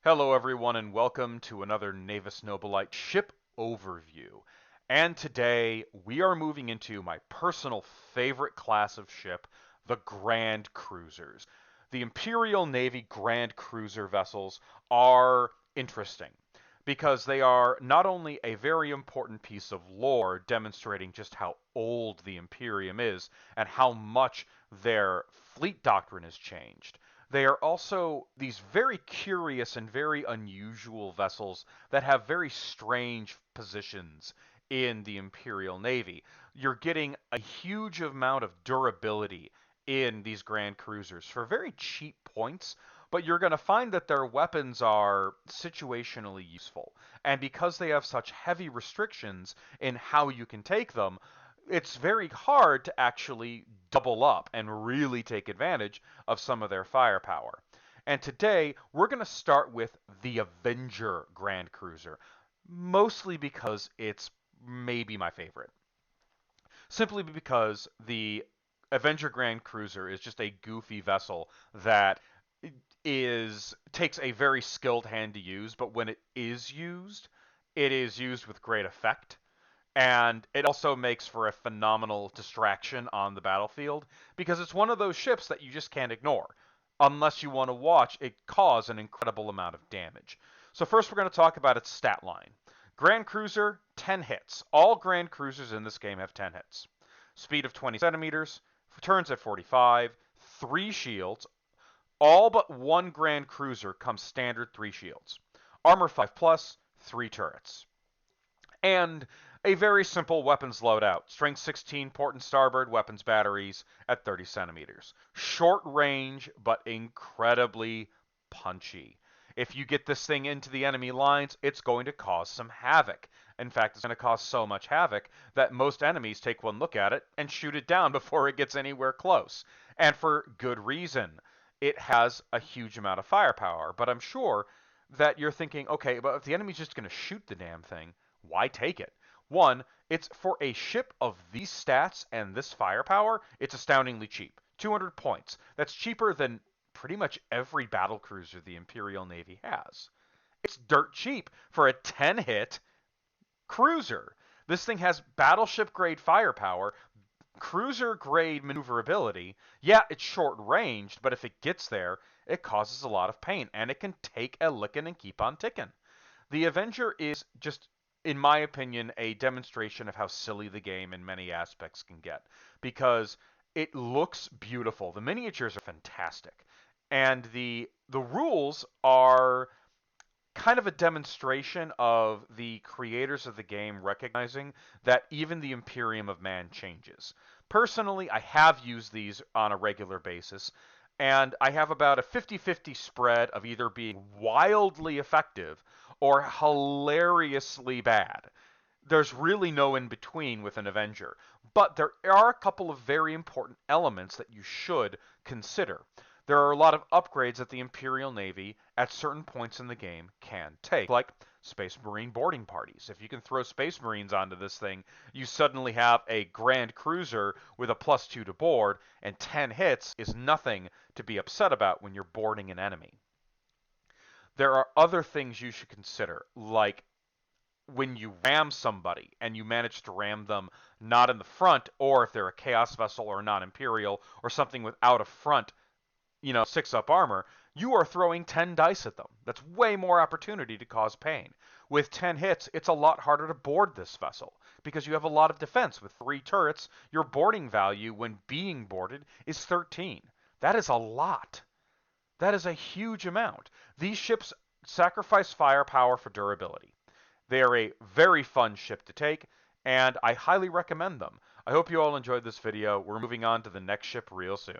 Hello everyone and welcome to another Navis Nobilite ship overview. And today we are moving into my personal favorite class of ship, the Grand Cruisers. The Imperial Navy Grand Cruiser vessels are interesting because they are not only a very important piece of lore demonstrating just how old the Imperium is and how much their fleet doctrine has changed, they are also these very curious and very unusual vessels that have very strange positions in the Imperial Navy. You're getting a huge amount of durability in these Grand Cruisers for very cheap points, but you're going to find that their weapons are situationally useful. And because they have such heavy restrictions in how you can take them, it's very hard to actually double up and really take advantage of some of their firepower. And today, we're going to start with the Avenger Grand Cruiser, mostly because it's maybe my favorite. Simply because the Avenger Grand Cruiser is just a goofy vessel that takes a very skilled hand to use, but when it is used with great effect. And it also makes for a phenomenal distraction on the battlefield because it's one of those ships that you just can't ignore unless you want to watch it cause an incredible amount of damage. So first we're going to talk about its stat line. Grand Cruiser, 10 hits. All Grand Cruisers in this game have 10 hits. Speed of 20 centimeters, turns at 45, 3 shields. All but one Grand Cruiser comes standard 3 shields. Armor 5 plus, 3 turrets. And a very simple weapons loadout. Strength 16 port and starboard weapons batteries at 30 centimeters. Short range, but incredibly punchy. If you get this thing into the enemy lines, it's going to cause some havoc. In fact, it's going to cause so much havoc that most enemies take one look at it and shoot it down before it gets anywhere close. And for good reason. It has a huge amount of firepower, but I'm sure that you're thinking, okay, but if the enemy's just going to shoot the damn thing, why take it? One, it's for a ship of these stats and this firepower, it's astoundingly cheap. 200 points. That's cheaper than pretty much every battle cruiser the Imperial Navy has. It's dirt cheap for a 10-hit cruiser. This thing has battleship grade firepower, cruiser grade maneuverability. Yeah, it's short ranged, but if it gets there, it causes a lot of pain, and it can take a licking and keep on ticking. The Avenger is just, in my opinion, a demonstration of how silly the game in many aspects can get, because it looks beautiful. The miniatures are fantastic, and the rules are kind of a demonstration of the creators of the game recognizing that even the Imperium of Man changes. Personally, I have used these on a regular basis, and I have about a 50-50 spread of either being wildly effective or hilariously bad. There's really no in between with an Avenger, but there are a couple of very important elements that you should consider. There are a lot of upgrades that the Imperial Navy at certain points in the game can take, like Space Marine boarding parties. If you can throw Space Marines onto this thing, you suddenly have a Grand Cruiser with a +2 to board, and 10 hits is nothing to be upset about when you're boarding an enemy. There are other things you should consider, like when you ram somebody and you manage to ram them not in the front, or if they're a Chaos vessel or not Imperial, or something without a front 6-up armor, you are throwing 10 dice at them. That's way more opportunity to cause pain. With 10 hits, it's a lot harder to board this vessel because you have a lot of defense. With 3 turrets, your boarding value when being boarded is 13. That is a lot. That is a huge amount. These ships sacrifice firepower for durability. They are a very fun ship to take, and I highly recommend them. I hope you all enjoyed this video. We're moving on to the next ship real soon.